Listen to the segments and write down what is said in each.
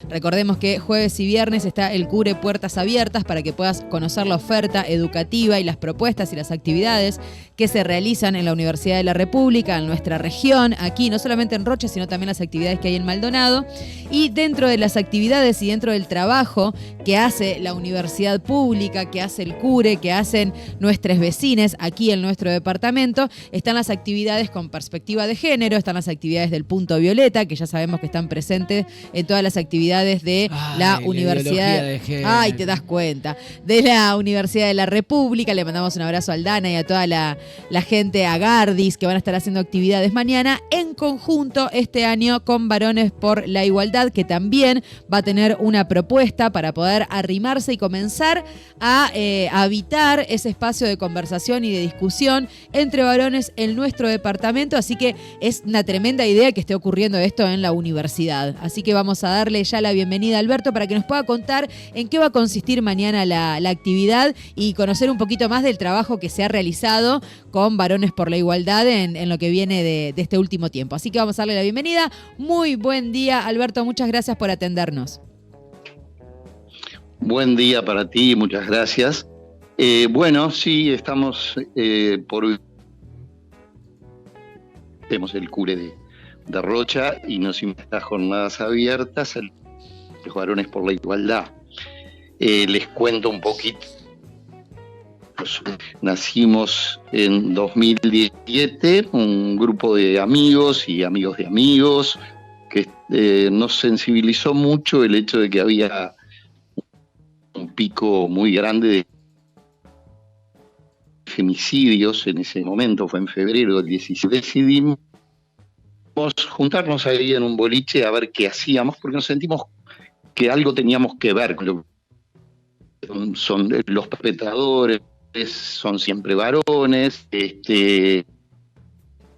Recordemos que jueves y viernes está el Cure Puertas Abiertas para que puedas conocer la oferta educativa y las propuestas y las actividades que se realizan en la Universidad de la República, en nuestra región, aquí, no solamente en Rocha, sino también las actividades que hay en Maldonado. Y dentro de las actividades y dentro del trabajo que hace la universidad pública, que hace el Cure, que hacen nuestros vecines aquí en nuestro departamento, están las actividades con perspectiva de género, están las actividades del Punto Violeta, que ya sabemos que están presentes en todas las actividades de la Universidad de género. Ay, te das cuenta. De la Universidad de la República. Le mandamos un abrazo a Aldana y a toda la gente, a Gardis, que van a estar haciendo actividades mañana en conjunto este año con Varones por la Igualdad, que también va a tener una propuesta para poder arrimarse y comenzar a habitar ese espacio de conversación y de discusión entre varones en nuestro departamento. Así que es una tremenda idea que esté ocurriendo esto en la universidad. Así que vamos a darle ya la bienvenida a Alberto para que nos pueda contar en qué va a consistir mañana la actividad y conocer un poquito más del trabajo que se ha realizado con Varones por la Igualdad en lo que viene de este último tiempo. Así que vamos a darle la bienvenida. Muy buen día, Alberto. Muchas gracias por atendernos. Buen día para ti, muchas gracias. Bueno, sí, estamos tenemos el Cure de Rocha y nos invita a estas jornadas abiertas a los Varones por la Igualdad. Les cuento un poquito. Nacimos en 2017, un grupo de amigos y amigos de amigos que nos sensibilizó mucho el hecho de que había un pico muy grande de femicidios en ese momento, fue en febrero del 17. Decidimos juntarnos ahí en un boliche a ver qué hacíamos, porque nos sentimos que algo teníamos que ver con lo que son los perpetradores, son siempre varones,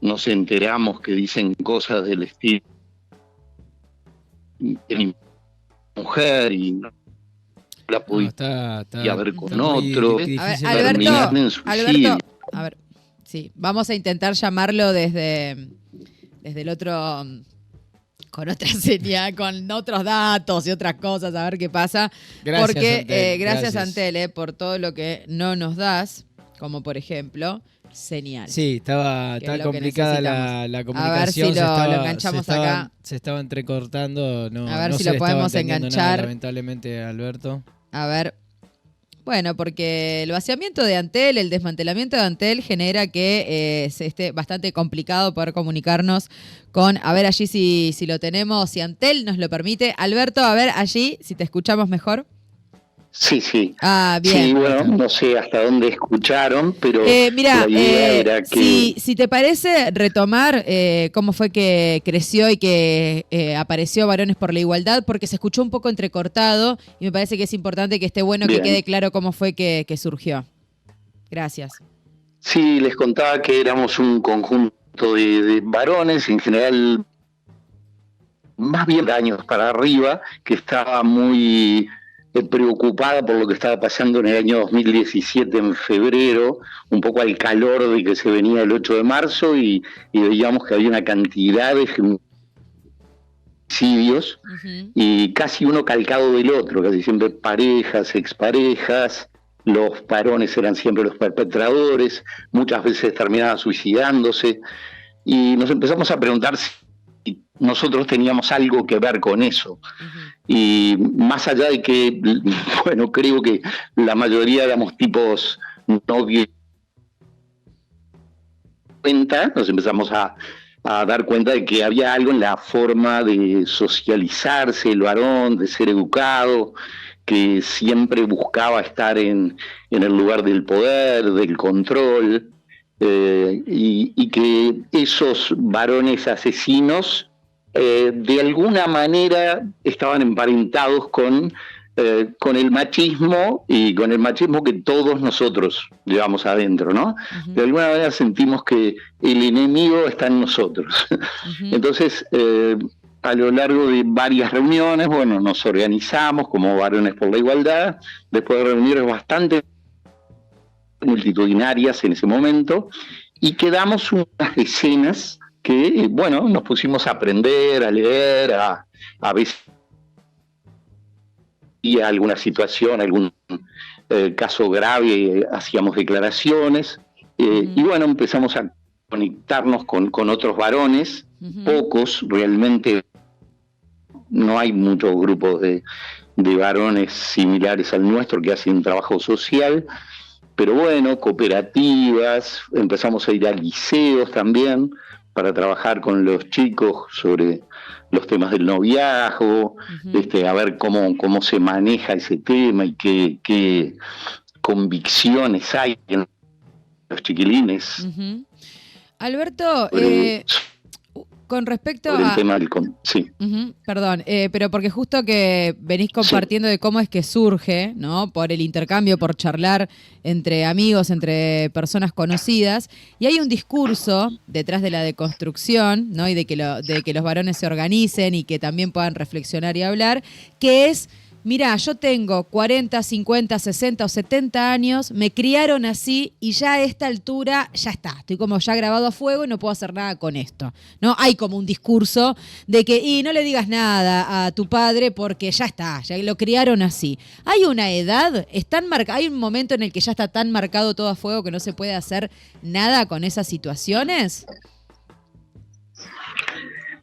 nos enteramos que dicen cosas del estilo de mi mujer y la podía ver con otro. A ver, Alberto, a ver, sí, vamos a intentar llamarlo desde el otro, con otra señal, con otros datos y otras cosas, a ver qué pasa. Gracias, porque Antel, gracias Antel, por todo lo que no nos das, como por ejemplo señal. Sí, estaba complicada la comunicación. A ver si lo enganchamos acá. Se estaba entrecortando. A ver si lo podemos enganchar. Nada, lamentablemente, Alberto. A ver. Bueno, porque el vaciamiento de Antel, el desmantelamiento de Antel genera que se esté bastante complicado poder comunicarnos con, a ver allí si lo tenemos, si Antel nos lo permite. Alberto, a ver allí si te escuchamos mejor. Sí. Ah, bien. Sí, bueno, no sé hasta dónde escucharon, pero mira, la idea era que... si te parece retomar cómo fue que creció y que apareció Varones por la Igualdad, porque se escuchó un poco entrecortado y me parece que es importante que esté bueno Bien. que quede claro cómo fue que surgió. Gracias. Sí, les contaba que éramos un conjunto de varones, en general más bien de años para arriba, que estaba muy preocupada por lo que estaba pasando en el año 2017, en febrero, un poco al calor de que se venía el 8 de marzo y veíamos que había una cantidad de femicidios y casi uno calcado del otro, casi siempre parejas, exparejas, los varones eran siempre los perpetradores, muchas veces terminaban suicidándose y nos empezamos a preguntar si nosotros teníamos algo que ver con eso. Y más allá de que, bueno, creo que la mayoría éramos tipos no bien cuenta, nos empezamos a dar cuenta de que había algo en la forma de socializarse el varón, de ser educado, que siempre buscaba estar en el lugar del poder, del control, y que esos varones asesinos de alguna manera estaban emparentados con el machismo y con el machismo que todos nosotros llevamos adentro, ¿no? De alguna manera sentimos que el enemigo está en nosotros. Entonces, a lo largo de varias reuniones, bueno, nos organizamos como Varones por la Igualdad, después de reuniones bastante multitudinarias en ese momento, y quedamos unas decenas que, bueno, nos pusimos a aprender, a leer, a veces alguna situación, algún caso grave, hacíamos declaraciones, y bueno, empezamos a conectarnos con otros varones, pocos, realmente no hay muchos grupos de varones similares al nuestro que hacen un trabajo social, pero bueno, cooperativas, empezamos a ir a liceos también para trabajar con los chicos sobre los temas del noviazgo, a ver cómo se maneja ese tema y qué convicciones hay en los chiquilines. Alberto, con respecto a... tema del sí. Perdón, pero porque justo que venís compartiendo de cómo es que surge, ¿no? Por el intercambio, por charlar entre amigos, entre personas conocidas, y hay un discurso detrás de la deconstrucción, ¿no? Y de que los varones se organicen y que también puedan reflexionar y hablar, que es: mirá, yo tengo 40, 50, 60 o 70 años, me criaron así y ya a esta altura ya está, estoy como ya grabado a fuego y no puedo hacer nada con esto, ¿no? Hay como un discurso de que, y no le digas nada a tu padre porque ya está, ya lo criaron así. ¿Hay una edad? ¿Hay un momento en el que ya está tan marcado todo a fuego que no se puede hacer nada con esas situaciones?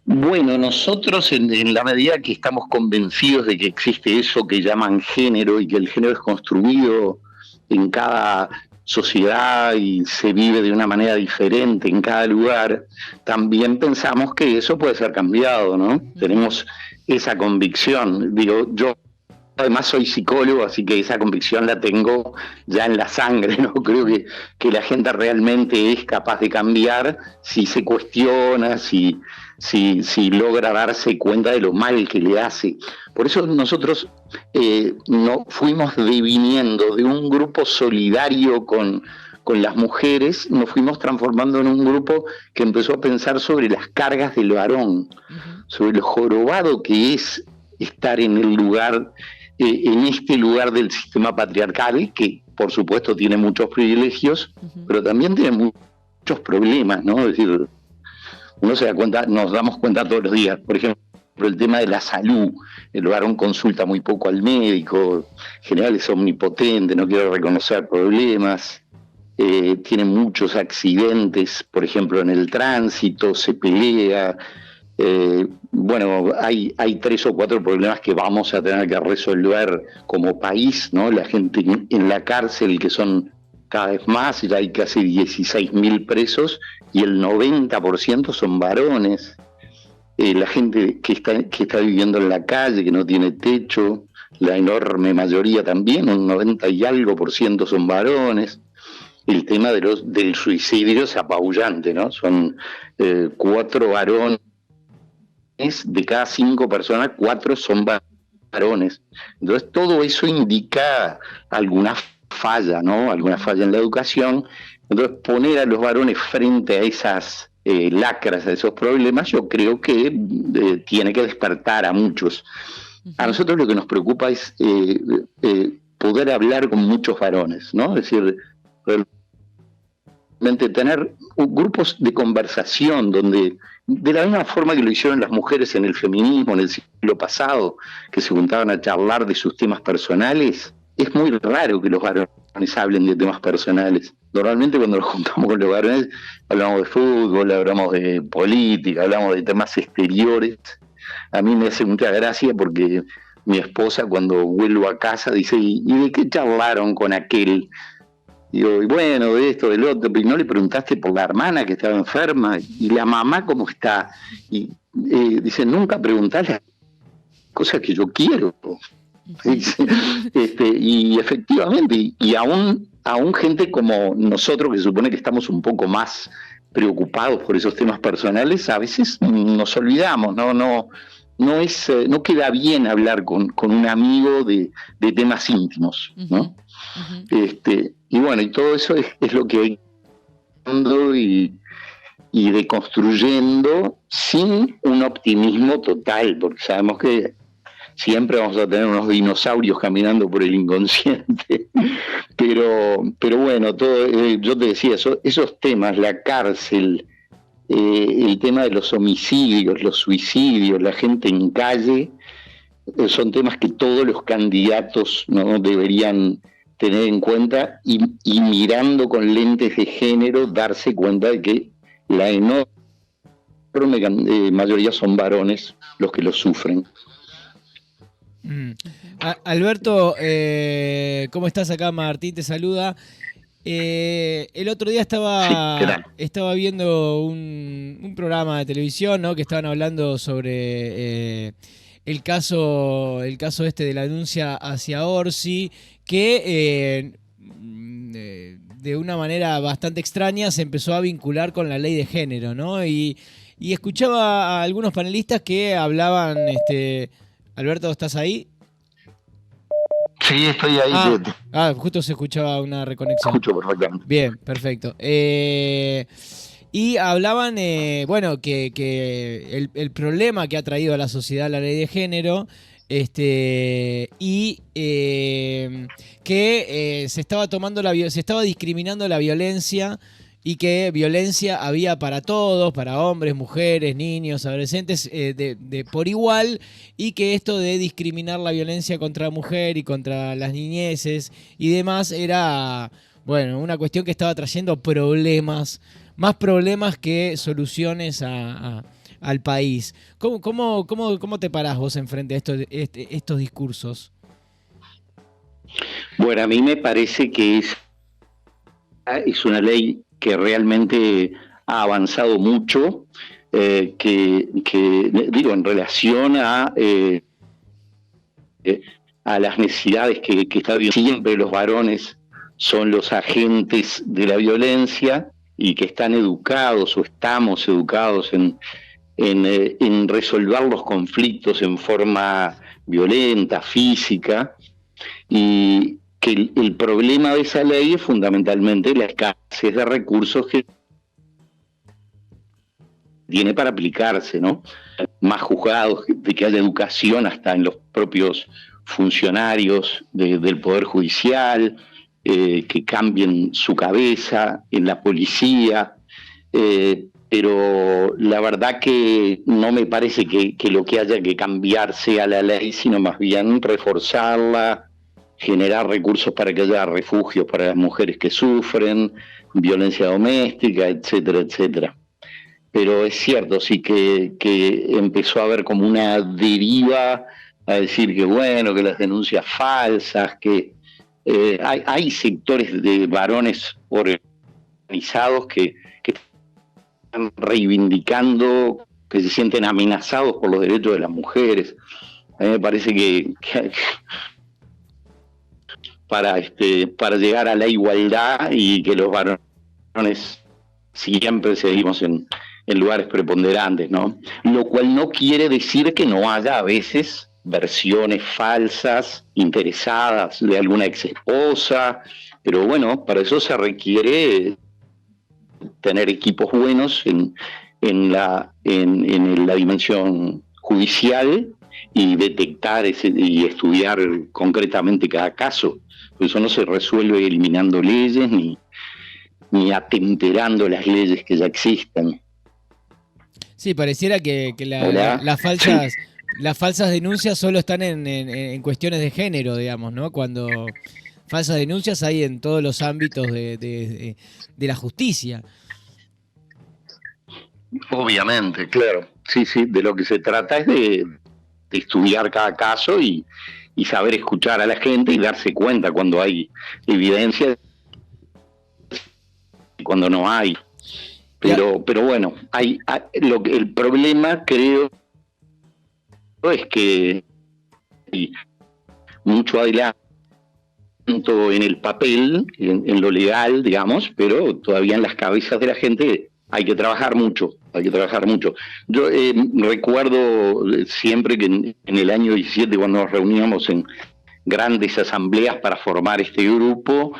Bueno, nosotros en la medida que estamos convencidos de que existe eso que llaman género y que el género es construido en cada sociedad y se vive de una manera diferente en cada lugar, también pensamos que eso puede ser cambiado, ¿no? Tenemos esa convicción. Digo, yo además soy psicólogo, así que esa convicción la tengo ya en la sangre, ¿no? Creo que la gente realmente es capaz de cambiar si se cuestiona, si logra darse cuenta de lo mal que le hace. Por eso nosotros no fuimos deviniendo de un grupo solidario con las mujeres, nos fuimos transformando en un grupo que empezó a pensar sobre las cargas del varón, sobre lo jorobado que es estar en el lugar, en este lugar del sistema patriarcal, que por supuesto tiene muchos privilegios, pero también tiene muchos problemas, ¿no? Es decir, uno se da cuenta, nos damos cuenta todos los días. Por ejemplo, el tema de la salud. El varón consulta muy poco al médico, en general es omnipotente, no quiere reconocer problemas, tiene muchos accidentes, por ejemplo, en el tránsito, se pelea. Bueno, hay 3 o 4 problemas que vamos a tener que resolver como país, ¿no? La gente en la cárcel, que son cada vez más, ya hay casi 16.000 presos y el 90% son varones. La gente que está viviendo en la calle, que no tiene techo, la enorme mayoría también, un 90 y algo % son varones. El tema del suicidio es apabullante, ¿no? Son 4 varones, de cada 5 personas, 4 son varones. Entonces todo eso indica alguna falla, ¿no? Alguna falla en la educación. Entonces poner a los varones frente a esas lacras, a esos problemas, yo creo que tiene que despertar a muchos. A nosotros lo que nos preocupa es poder hablar con muchos varones, ¿no? Es decir, realmente tener grupos de conversación donde, de la misma forma que lo hicieron las mujeres en el feminismo en el siglo pasado, que se juntaban a charlar de sus temas personales, es muy raro que los varones hablen de temas personales. Normalmente cuando nos juntamos con los varones hablamos de fútbol, hablamos de política, hablamos de temas exteriores. A mí me hace mucha gracia porque mi esposa, cuando vuelvo a casa, dice: ¿y de qué charlaron con aquel? Digo, y bueno, de esto, del otro, pero ¿no le preguntaste por la hermana que estaba enferma? ¿Y la mamá cómo está? Y dice: nunca preguntás las cosas que yo quiero. Y efectivamente, y aún gente como nosotros, que supone que estamos un poco más preocupados por esos temas personales, a veces nos olvidamos, no queda bien hablar con un amigo de temas íntimos, ¿no? Y bueno, y todo eso es lo que hay y deconstruyendo sin un optimismo total, porque sabemos que siempre vamos a tener unos dinosaurios caminando por el inconsciente, pero bueno, todo, yo te decía, esos temas, la cárcel, el tema de los homicidios, los suicidios, la gente en calle, son temas que todos los candidatos, ¿no?, deberían tener en cuenta y mirando con lentes de género darse cuenta de que la enorme mayoría son varones los que lo sufren. Alberto, ¿cómo estás? Acá Martín te saluda. El otro día estaba viendo un programa de televisión, ¿no?, que estaban hablando sobre el caso este de la denuncia hacia Orsi, que de una manera bastante extraña se empezó a vincular con la ley de género, ¿no? Y escuchaba a algunos panelistas que hablaban, Alberto, ¿estás ahí? Sí, estoy ahí. Justo se escuchaba una reconexión. Escucho perfectamente. Bien, perfecto. Y hablaban, que el problema que ha traído a la sociedad la ley de género, y que se estaba discriminando la violencia, y que violencia había para todos, para hombres, mujeres, niños, adolescentes, de por igual, y que esto de discriminar la violencia contra la mujer y contra las niñeces y demás era, una cuestión que estaba trayendo más problemas que soluciones al país. ¿Cómo te parás vos enfrente a estos discursos? Bueno, a mí me parece que es una ley que realmente ha avanzado mucho, que digo, en relación a las necesidades que está viendo. Siempre los varones son los agentes de la violencia y que están educados o estamos educados en resolver los conflictos en forma violenta, física, y que el problema de esa ley es fundamentalmente la escasez de recursos que tiene para aplicarse, ¿no? Más juzgados, de que haya educación hasta en los propios funcionarios del Poder Judicial, que cambien su cabeza, en la policía, pero la verdad que no me parece que lo que haya que cambiar sea la ley, sino más bien reforzarla, generar recursos para que haya refugios para las mujeres que sufren violencia doméstica, etcétera, etcétera. Pero es cierto, sí, que empezó a haber como una deriva a decir que que las denuncias falsas, que hay sectores de varones organizados que están reivindicando, que se sienten amenazados por los derechos de las mujeres. A mí me parece que para llegar a la igualdad y que los varones siempre seguimos en lugares preponderantes, ¿no? Lo cual no quiere decir que no haya a veces versiones falsas, interesadas de alguna ex esposa, pero para eso se requiere tener equipos buenos en la dimensión judicial y detectar y estudiar concretamente cada caso. Eso no se resuelve eliminando leyes ni atemperando las leyes que ya existen. Sí, pareciera que las falsas denuncias solo están en cuestiones de género, digamos, ¿no? Cuando falsas denuncias hay en todos los ámbitos de la justicia. Obviamente, claro. Sí, de lo que se trata es de estudiar cada caso y saber escuchar a la gente y darse cuenta cuando hay evidencia y cuando no hay. Pero el problema, creo, es que hay mucho adelanto en el papel, en lo legal, digamos, pero todavía en las cabezas de la gente hay que trabajar mucho. Yo recuerdo siempre que en el año 17, cuando nos reuníamos en grandes asambleas para formar este grupo,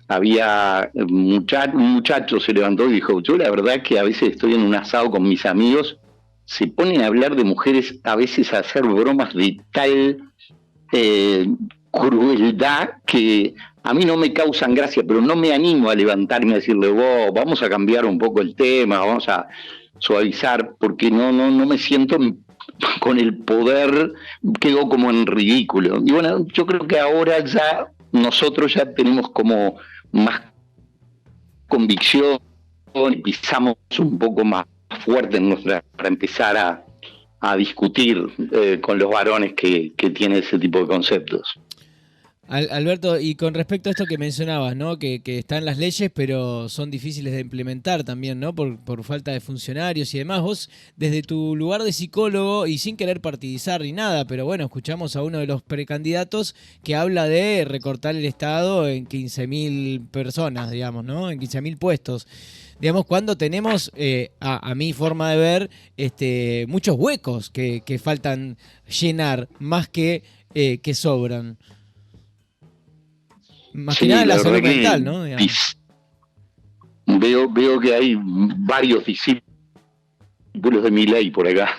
había un muchacho se levantó y dijo: yo la verdad que a veces estoy en un asado con mis amigos, se ponen a hablar de mujeres, a veces a hacer bromas de tal crueldad que a mí no me causan gracia, pero no me animo a levantarme a decirle: vamos a cambiar un poco el tema, vamos a suavizar, porque no me siento con el poder quedó como en ridículo. Y bueno, yo creo que ahora ya nosotros ya tenemos como más convicción y pisamos un poco más fuerte para empezar a discutir con los varones que tienen ese tipo de conceptos. Alberto, y con respecto a esto que mencionabas, ¿no? Que están las leyes, pero son difíciles de implementar también, ¿no? Por falta de funcionarios y demás. Vos, desde tu lugar de psicólogo, y sin querer partidizar ni nada, pero bueno, escuchamos a uno de los precandidatos que habla de recortar el Estado en 15.000 personas, digamos, ¿no? En 15.000 puestos. Digamos, cuando tenemos, a mi forma de ver, muchos huecos que faltan llenar, más que sobran. Más que nada la salud mental, ¿no? Veo que hay varios discípulos de Milei por acá,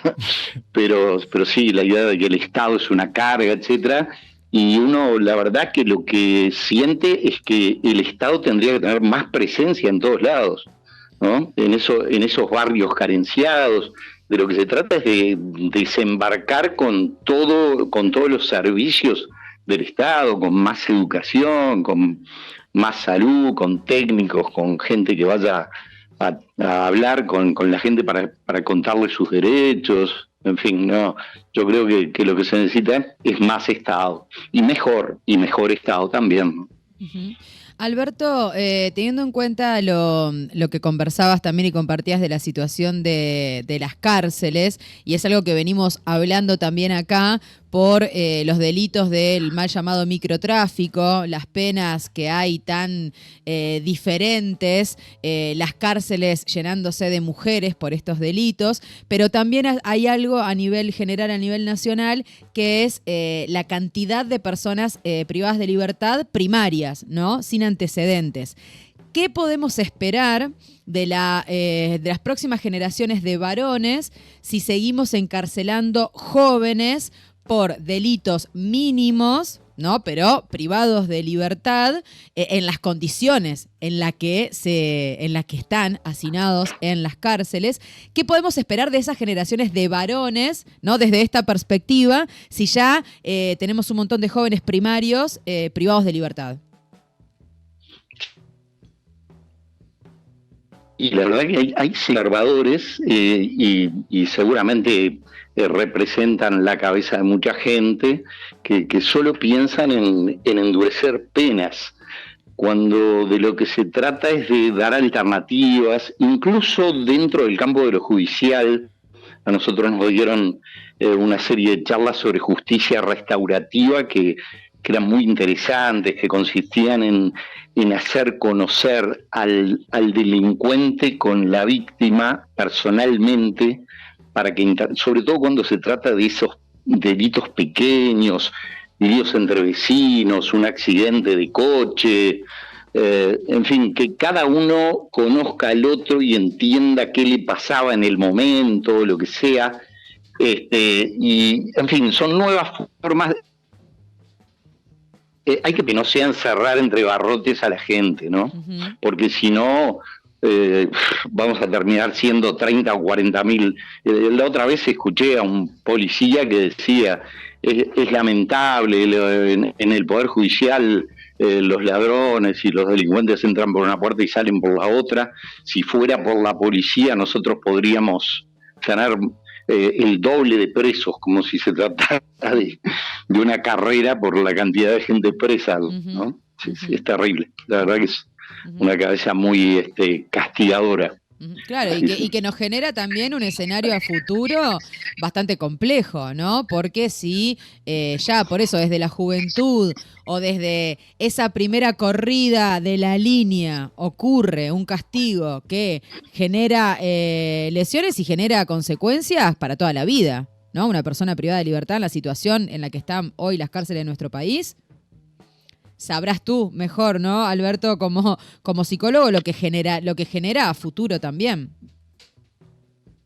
pero sí, la idea de que el Estado es una carga, etcétera, y uno, la verdad que lo que siente es que el Estado tendría que tener más presencia en todos lados, ¿no? En esos barrios carenciados. De lo que se trata es de desembarcar con todos los servicios del Estado, con más educación, con más salud, con técnicos, con gente que vaya a hablar con la gente para contarle sus derechos. En fin, no, yo creo que lo que se necesita es más Estado y mejor Estado también, ¿no? Uh-huh. Alberto, teniendo en cuenta lo que conversabas también y compartías de la situación de las cárceles, y es algo que venimos hablando también acá por los delitos del mal llamado microtráfico, las penas que hay tan diferentes, las cárceles llenándose de mujeres por estos delitos, pero también hay algo a nivel general, a nivel nacional, que es la cantidad de personas privadas de libertad primarias, ¿no? Sin antecedentes. ¿Qué podemos esperar de las próximas generaciones de varones si seguimos encarcelando jóvenes por delitos mínimos, ¿no? Pero privados de libertad, en las condiciones en la que están hacinados en las cárceles? ¿Qué podemos esperar de esas generaciones de varones, ¿no? Desde esta perspectiva, si ya tenemos un montón de jóvenes primarios privados de libertad? Y la verdad que hay conservadores y seguramente representan la cabeza de mucha gente que solo piensan en endurecer penas, cuando de lo que se trata es de dar alternativas, incluso dentro del campo de lo judicial. A nosotros nos dieron una serie de charlas sobre justicia restaurativa que eran muy interesantes, que consistían en hacer conocer al delincuente con la víctima personalmente, para que, sobre todo cuando se trata de esos delitos pequeños, delitos entre vecinos, un accidente de coche, en fin, que cada uno conozca al otro y entienda qué le pasaba en el momento, lo que sea, y en fin, son nuevas formas. Hay que no sea encerrar entre barrotes a la gente, ¿no? Uh-huh. Porque si no, vamos a terminar siendo 30 o 40.000. La otra vez escuché a un policía que decía, es lamentable, en el Poder Judicial los ladrones y los delincuentes entran por una puerta y salen por la otra. Si fuera por la policía, nosotros podríamos tener el doble de presos, como si se tratara de una carrera por la cantidad de gente presa, ¿no? Sí, sí, es terrible. La verdad que es una cabeza muy castigadora. Claro, y que nos genera también un escenario a futuro bastante complejo, ¿no? Porque si ya por eso desde la juventud o desde esa primera corrida de la línea ocurre un castigo que genera lesiones y genera consecuencias para toda la vida, ¿no? Una persona privada de libertad en la situación en la que están hoy las cárceles de nuestro país. Sabrás tú mejor, ¿no, Alberto, como psicólogo, lo que genera a futuro también?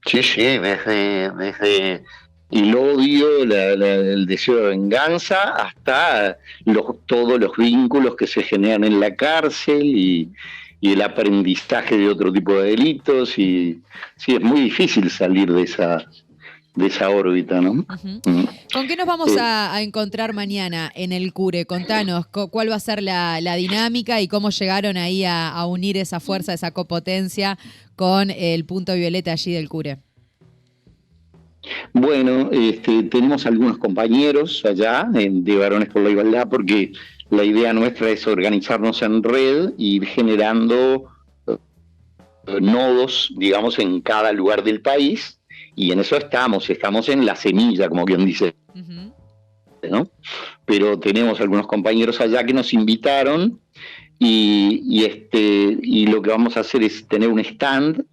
Sí, desde el odio, el deseo de venganza, hasta todos los vínculos que se generan en la cárcel y el aprendizaje de otro tipo de delitos. Y sí, es muy difícil salir de de esa órbita, ¿no? Uh-huh. ¿Con qué nos vamos a encontrar mañana en el Cure? Contanos, ¿cuál va a ser la dinámica y cómo llegaron ahí a unir esa fuerza, esa copotencia con el punto violeta allí del Cure? Bueno, tenemos algunos compañeros allá de Varones por la Igualdad, porque la idea nuestra es organizarnos en red y ir generando nodos, digamos, en cada lugar del país, y en eso estamos en la semilla, como quien dice, ¿no? Pero tenemos algunos compañeros allá que nos invitaron y lo que vamos a hacer es tener un stand,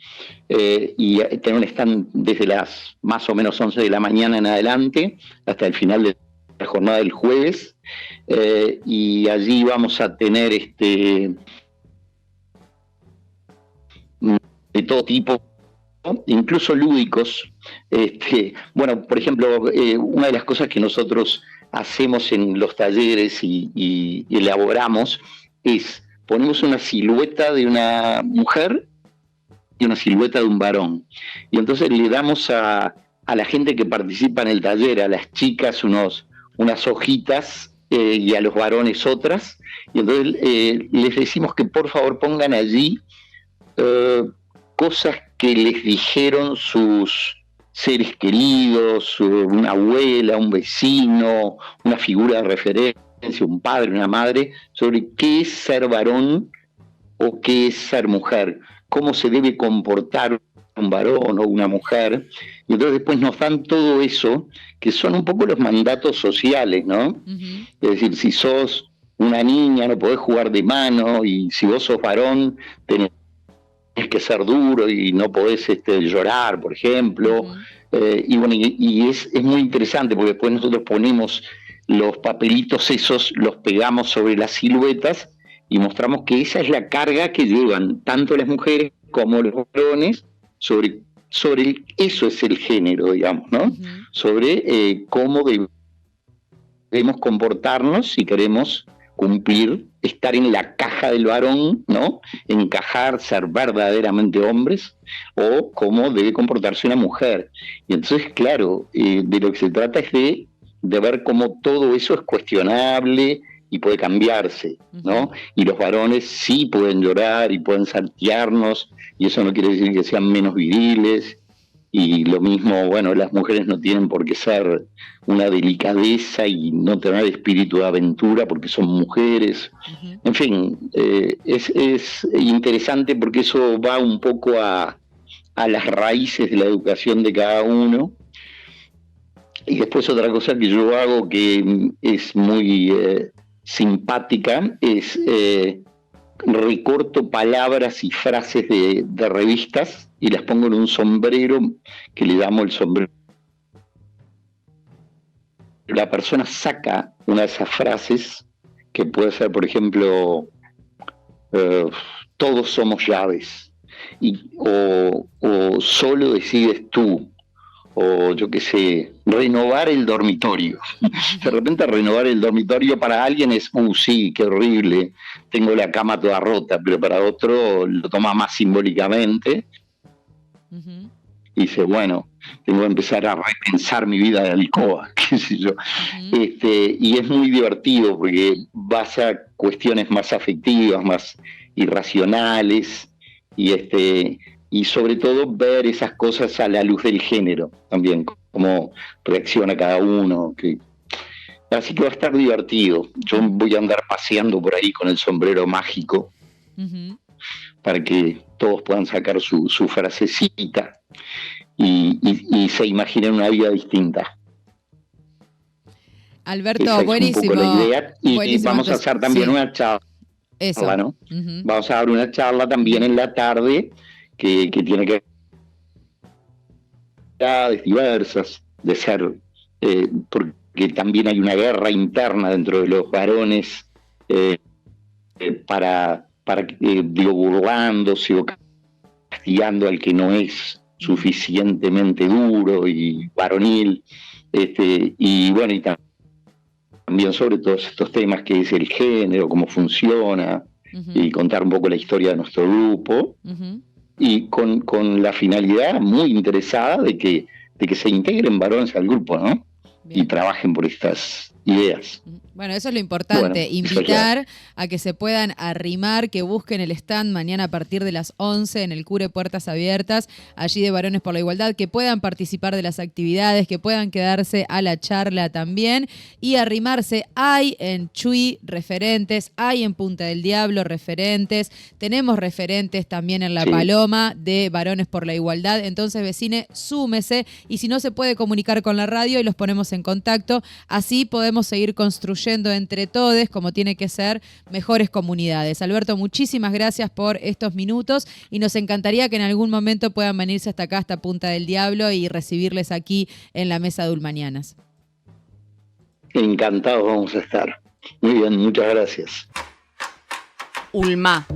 y tener un stand desde las más o menos 11 de la mañana en adelante hasta el final de la jornada del jueves, y allí vamos a tener de todo tipo, incluso lúdicos. Bueno, por ejemplo, una de las cosas que nosotros hacemos en los talleres y elaboramos es, ponemos una silueta de una mujer y una silueta de un varón, y entonces le damos a la gente que participa en el taller, a las chicas unas hojitas, y a los varones otras, y entonces les decimos que por favor pongan allí cosas que les dijeron sus seres queridos, una abuela, un vecino, una figura de referencia, un padre, una madre, sobre qué es ser varón o qué es ser mujer, cómo se debe comportar un varón o una mujer. Y entonces después nos dan todo eso, que son un poco los mandatos sociales, ¿no? Uh-huh. Es decir, si sos una niña no podés jugar de mano, y si vos sos varón tenés que ser duro y no podés llorar, por ejemplo. Uh-huh. Y bueno, y es muy interesante, porque después nosotros ponemos los papelitos esos, los pegamos sobre las siluetas y mostramos que esa es la carga que llevan tanto las mujeres como los varones sobre eso es el género, digamos, ¿no? Uh-huh. Sobre cómo debemos comportarnos si queremos cumplir, estar en la caja del varón, ¿no? Encajar, ser verdaderamente hombres, o cómo debe comportarse una mujer. Y entonces, claro, de lo que se trata es de ver cómo todo eso es cuestionable y puede cambiarse, ¿no? Uh-huh. Y los varones sí pueden llorar y pueden saltearnos, y eso no quiere decir que sean menos viriles. Y lo mismo, bueno, las mujeres no tienen por qué ser una delicadeza y no tener espíritu de aventura porque son mujeres. Uh-huh. En fin, es interesante porque eso va un poco a las raíces de la educación de cada uno. Y después otra cosa que yo hago que es muy simpática es recorto palabras y frases de revistas y las pongo en un sombrero que le llamo el sombrero. La persona saca una de esas frases, que puede ser, por ejemplo, todos somos llaves, o solo decides tú, o yo qué sé, renovar el dormitorio. De repente renovar el dormitorio para alguien es, sí, qué horrible, tengo la cama toda rota, pero para otro lo toma más simbólicamente. Uh-huh. Y dice, bueno, tengo que empezar a repensar mi vida de alcoba, qué sé yo. Uh-huh. Y es muy divertido porque vas a cuestiones más afectivas, más irracionales, y sobre todo ver esas cosas a la luz del género también, cómo reacciona cada uno. Así que va a estar divertido. Yo voy a andar paseando por ahí con el sombrero mágico, uh-huh, para que todos puedan sacar su frasecita y se imaginen una vida distinta. Alberto, esa buenísimo. Es un poco la idea. Y buenísimo, vamos a hacer también una charla. Eso. ¿No? Uh-huh. Vamos a dar una charla también en la tarde que tiene que ver diversas de ser, porque también hay una guerra interna dentro de los varones, para burlándose o castigando al que no es suficientemente duro y varonil, y bueno, y también sobre todos estos temas que es el género, cómo funciona, uh-huh, y contar un poco la historia de nuestro grupo, uh-huh, y con la finalidad muy interesada de que que se integren varones al grupo, ¿no? Bien. Y trabajen por estas ideas. Bueno, eso es lo importante, invitar a que se puedan arrimar, que busquen el stand mañana a partir de las 11 en el Cure Puertas Abiertas, allí de Varones por la Igualdad, que puedan participar de las actividades, que puedan quedarse a la charla también y arrimarse. Hay en Chuy referentes, hay en Punta del Diablo referentes, tenemos referentes también en La Paloma de Varones por la Igualdad, entonces vecine, súmese y si no se puede comunicar con la radio y los ponemos en contacto, así podemos seguir construyendo entre todos, como tiene que ser, mejores comunidades. Alberto, muchísimas gracias por estos minutos y nos encantaría que en algún momento puedan venirse hasta acá, hasta Punta del Diablo y recibirles aquí en la mesa de Ulmanianas. Encantados vamos a estar. Muy bien, muchas gracias. Ulma.